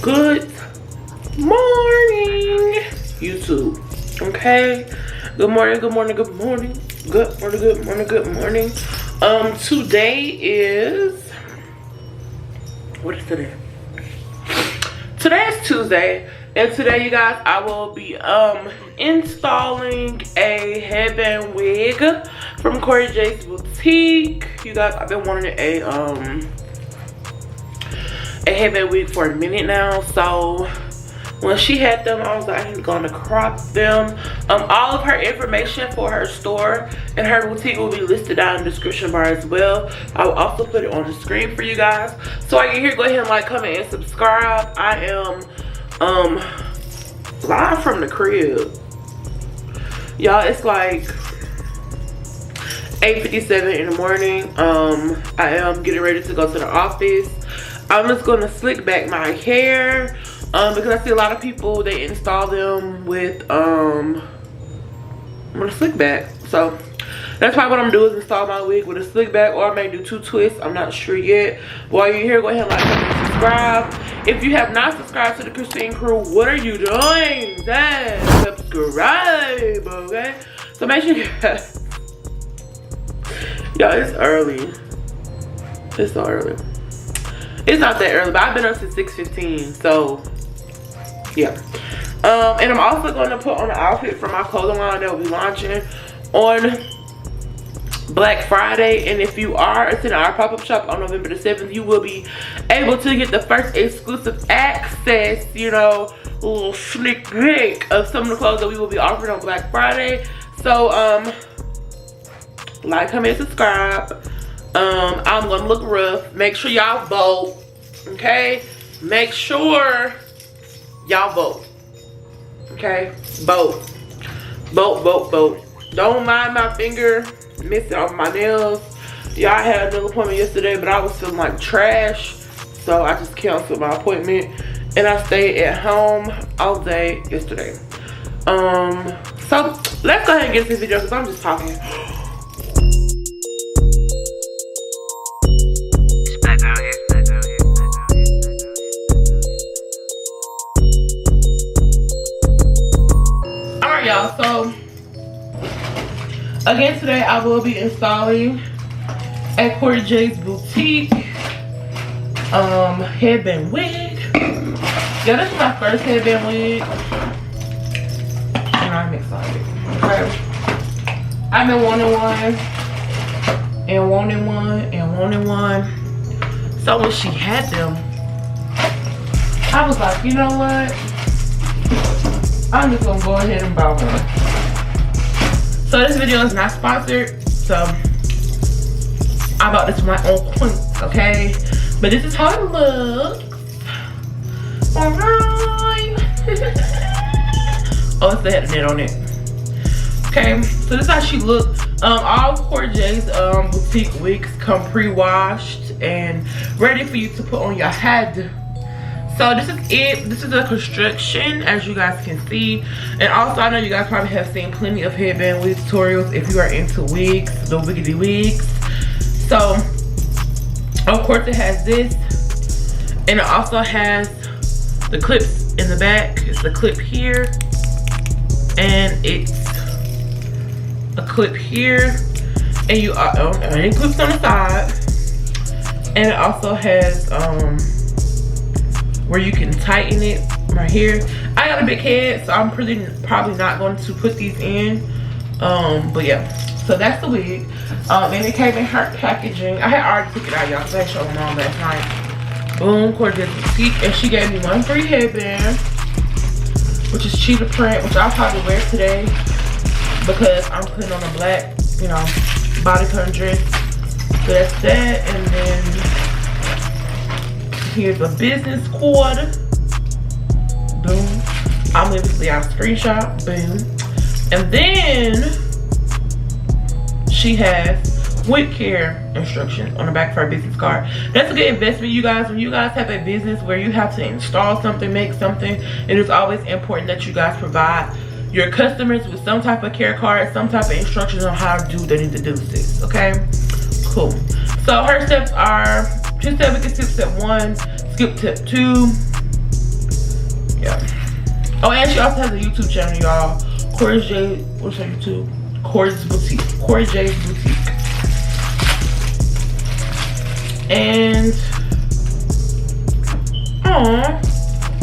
Good morning, YouTube. Okay. Good morning, good morning, good morning. Good morning, good morning, good morning. Today is, what is today? Today is Tuesday. And today, you guys, I will be installing a headband wig from KOREE's boutique. You guys, I've been wanting a headband wig for a minute now. So when she had them, I was like, I'm gonna crop them. All of her information for her store and her boutique will be listed down in the description bar as well. I will also put it on the screen for you guys. So while you're here, go ahead and like, comment, and subscribe. I am live from the crib, y'all. It's like 8:57 in the morning. I am getting ready to go to the office. I'm just gonna slick back my hair because I see a lot of people, they install them with I'm gonna slick back. So that's probably what I'm gonna do, is install my wig with a slick back, or I may do 2 twists. I'm not sure yet. While you're here, go ahead and like, comment, and subscribe. If you have not subscribed to the Christine crew, what are you doing? Then subscribe, okay? So make sure you guys, y'all, it's early. It's so early. It's not that early, but I've been up since 6:15, so yeah. And I'm also going to put on an outfit for my clothing line that will be launching on Black Friday. And if you are attending our pop-up shop on November the 7th, you will be able to get the first exclusive access, you know, a little sneak peek of some of the clothes that we will be offering on Black Friday. So like, comment, subscribe. I'm gonna look rough. Make sure y'all vote, okay? Make sure y'all vote, okay? Vote, vote, vote, vote. Don't mind my finger missing off my nails. Y'all, I had another appointment yesterday, but I was feeling like trash, so I just canceled my appointment and I stayed at home all day yesterday. So let's go ahead and get this video because I'm just talking. Alright, y'all, so again today I will be installing at KOREE's boutique headband wig. Yeah, this is my first headband wig and I'm excited. Okay, I've been wanting one and wanting one and wanting one. So when she had them, I was like, you know what, I'm just gonna go ahead and buy one. So this video is not sponsored, so I bought this for my own points, okay? But this is how it looks. Alright. Oh, it's the head net on it. Okay, so this is how she looks. All of KOREE's boutique wigs come pre-washed and ready for you to put on your head. So this is it. This is a construction, as you guys can see. And also, I know you guys probably have seen plenty of headband wig tutorials if you are into wigs, the wiggity wigs. So of course it has this, and it also has the clips in the back. It's a clip here, and it's a clip here, and you are and it clips on the side, and it also has where you can tighten it right here. I got a big head, so I'm probably not going to put these in, but yeah. So that's the wig, and it came in her packaging. I had already took it out, y'all, because I showed my mom last night. Boom, KOREE's boutique, and she gave me one free headband, which is cheetah print, which I'll probably wear today because I'm putting on a black, you know, bodycon dress. So that's that, and then here's a business card. Boom. I'm obviously on a screenshot. Boom. And then she has wig care instructions on the back of her business card. That's a good investment, you guys. When you guys have a business where you have to install something, make something, it is always important that you guys provide your customers with some type of care card, some type of instructions on how to do what they need to do this. Okay, cool. So her steps are 2 step, skip step 1, skip step 2, Yeah. Oh, and she also has a YouTube channel, y'all. Koree J. What's her YouTube? Koree's Boutique. Koree J's Boutique. And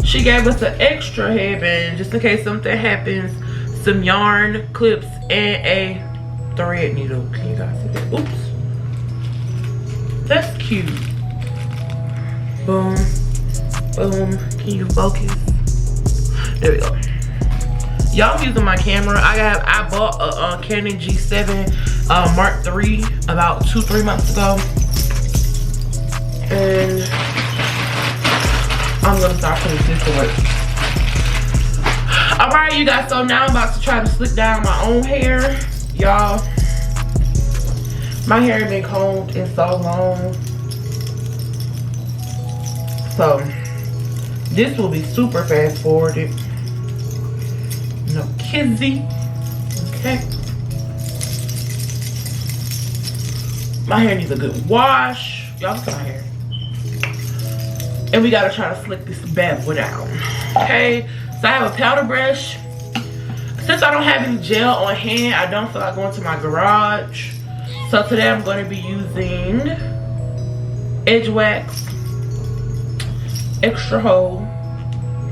she gave us an extra headband just in case something happens. Some yarn clips and a thread needle. Can you guys see that? Oops. That's cute. Boom. Boom. Can you focus? There we go. Y'all using my camera. I bought a Canon G7 Mark III about 2-3 months ago. And I'm gonna start putting this to work. Alright, you guys, so now I'm about to try to slick down my own hair. Y'all, my hair has been combed in so long. So this will be super fast forwarded. No kizzy. Okay. My hair needs a good wash. Y'all look at my hair. And we gotta try to slick this bad boy down. Okay. So I have a powder brush. Since I don't have any gel on hand, I don't feel like going to my garage. So today I'm going to be using Edge Wax, Extra Hold,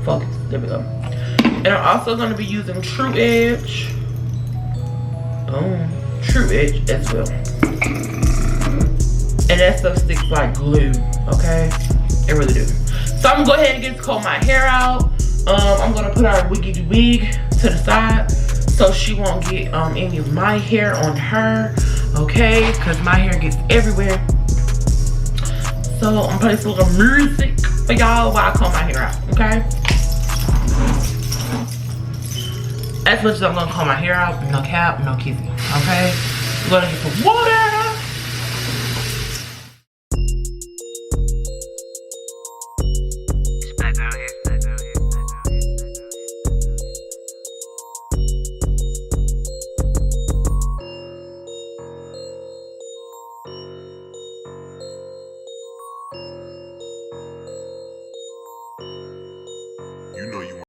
Focus. There we go. And I'm also going to be using True Edge. Boom. True Edge as well. And that stuff sticks like glue. Okay? It really do. So I'm going to go ahead and get to comb my hair out. I'm gonna put our wiggy wig to the side so she won't get any of my hair on her, okay? Because my hair gets everywhere. So I'm playing some little music for y'all while I comb my hair out, okay? As much as I'm gonna comb my hair out, no cap, no kissing, okay? We're gonna get some water. You know you want.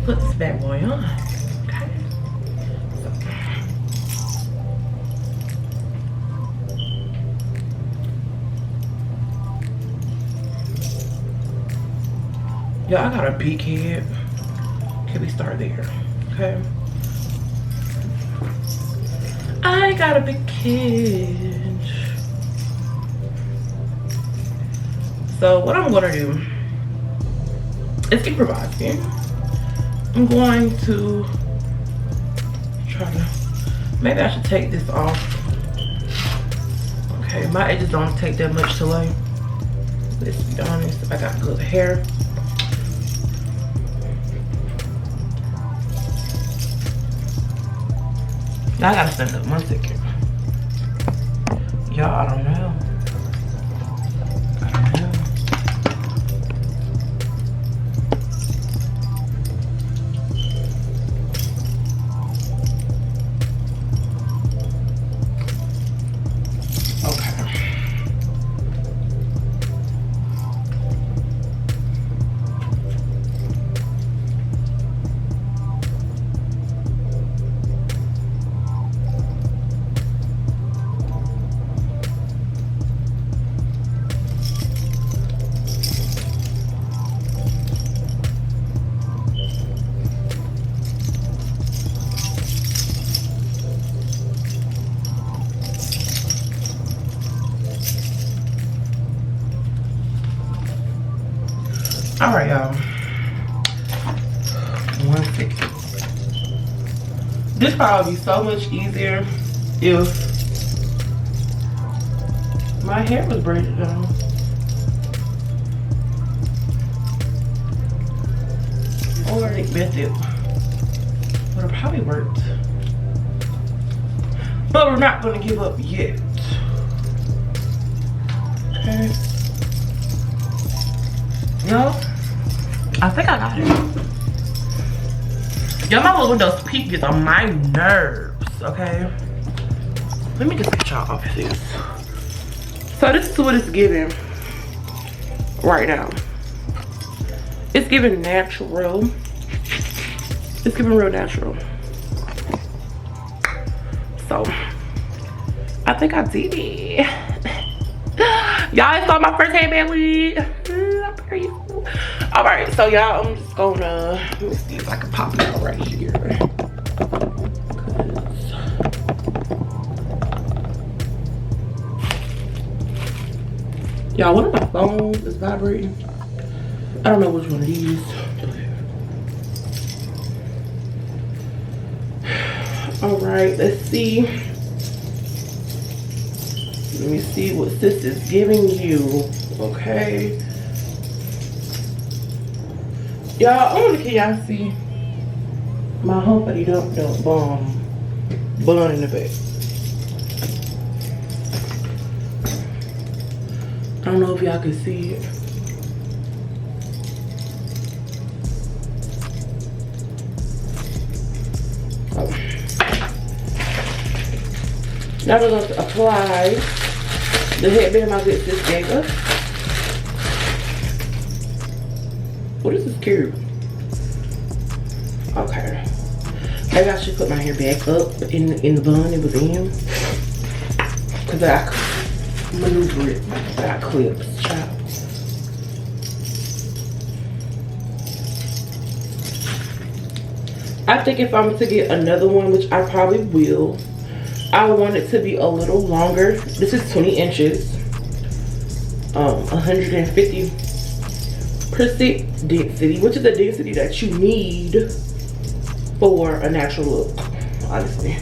Put this bad boy on. Okay. Yo, I got a big head. Can we start there? Okay. I got a big head. So what I'm gonna do is improvise here. I'm going to try to, maybe I should take this off. Okay, my edges don't take that much to lay. Let's be honest, I got good hair. Now I gotta stand up 1 second. Y'all, I don't know. All right, y'all. 1 second. This probably be so much easier if My hair was braided down. Or I think Bethune would have probably worked. But we're not gonna give up yet. Okay. Yo, I think I got it. Yo, my little windows peak gets on my nerves, okay? Let me just get y'all off this. So this is what it's giving right now. It's giving natural. It's giving real natural. So I think I did it. Y'all saw my first headband wig. All right, so y'all, I'm just gonna, let me see if I can pop it out right here. Y'all, one of my phones is vibrating. I don't know which one of these. All right, let's see. Let me see what sis is giving you, okay? Y'all, I wonder can y'all see my humpty dump bun in the back. I don't know if y'all can see it. Oh. Now we're going to apply the headband my good sis gave us. What is this cute? Okay. Maybe I should put my hair back up in the bun it was in. Because I maneuver it. I got clips, child. I think if I'm to get another one, which I probably will, I want it to be a little longer. This is 20 inches. 150% density, which is the density that you need for a natural look, honestly.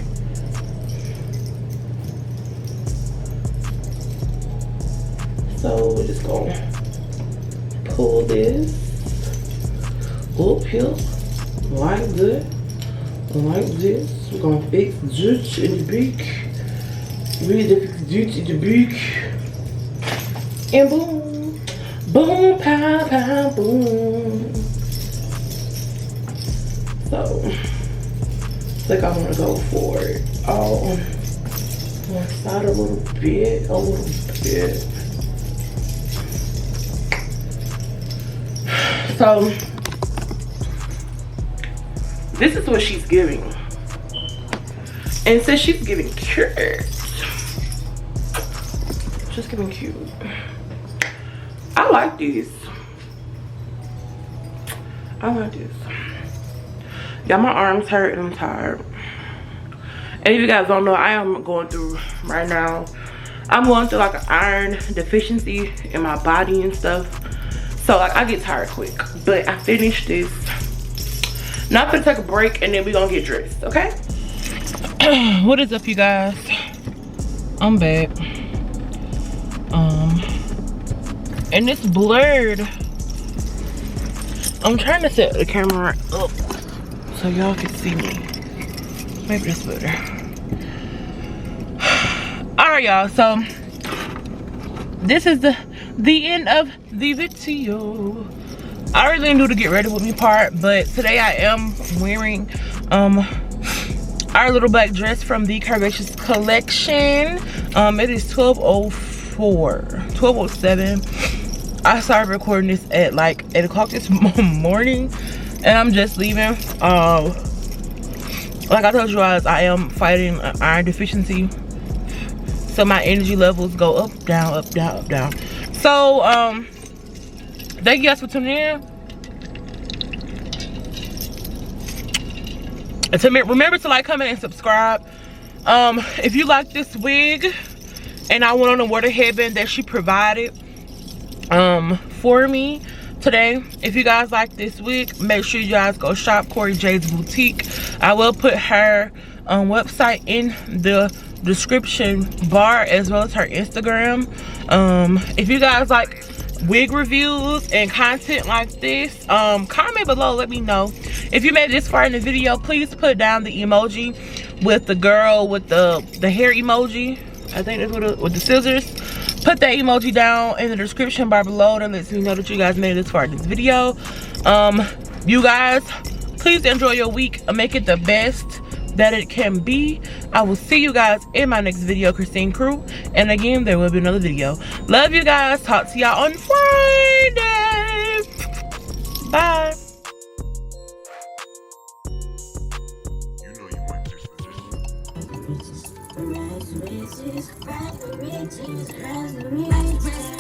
So we're just gonna pull this up here like that, like this. We're gonna fix this in the beak. Really fix this in the beak. And boom, boom, pow, pow, boom. So, I think I want to go for it all on one side a little bit, So, this is what she's giving. And since she's giving cute, just giving cute. I like these. I like this. Yeah, my arms hurt and I'm tired. And if you guys don't know, I am going through right now. I'm going through like an iron deficiency in my body and stuff. So like I get tired quick. But I finished this. Now I'm gonna take a break and then we're gonna get dressed, okay? What is up, you guys? I'm back. And it's blurred. I'm trying to set the camera up so y'all can see me. Maybe that's better. Alright, y'all, so this is the end of the video. I really didn't do the get ready with me part, but today I am wearing our little black dress from the Curvaceous collection. It is 12:07. I started recording this at like 8 o'clock this morning, and I'm just leaving. Like I told you guys, I am fighting an iron deficiency, so my energy levels go up, down, up, down, up, down. So thank you guys for tuning in. And remember to like, comment, and subscribe. If you like this wig and I went on to wear the headband that she provided for me today, if you guys like this wig, make sure you guys go shop Koree J's boutique. I will put her website in the description bar as well as her Instagram. If you guys like wig reviews and content like this, comment below, let me know. If you made it this far in the video, please put down the emoji with the girl with the hair emoji. I think that's with the scissors. Put that emoji down in the description bar below. That lets me know that you guys made it this far in this video. You guys, please enjoy your week. Make it the best that it can be. I will see you guys in my next video, Christine Crew. And again, there will be another video. Love you guys. Talk to y'all on Friday. Bye. You know you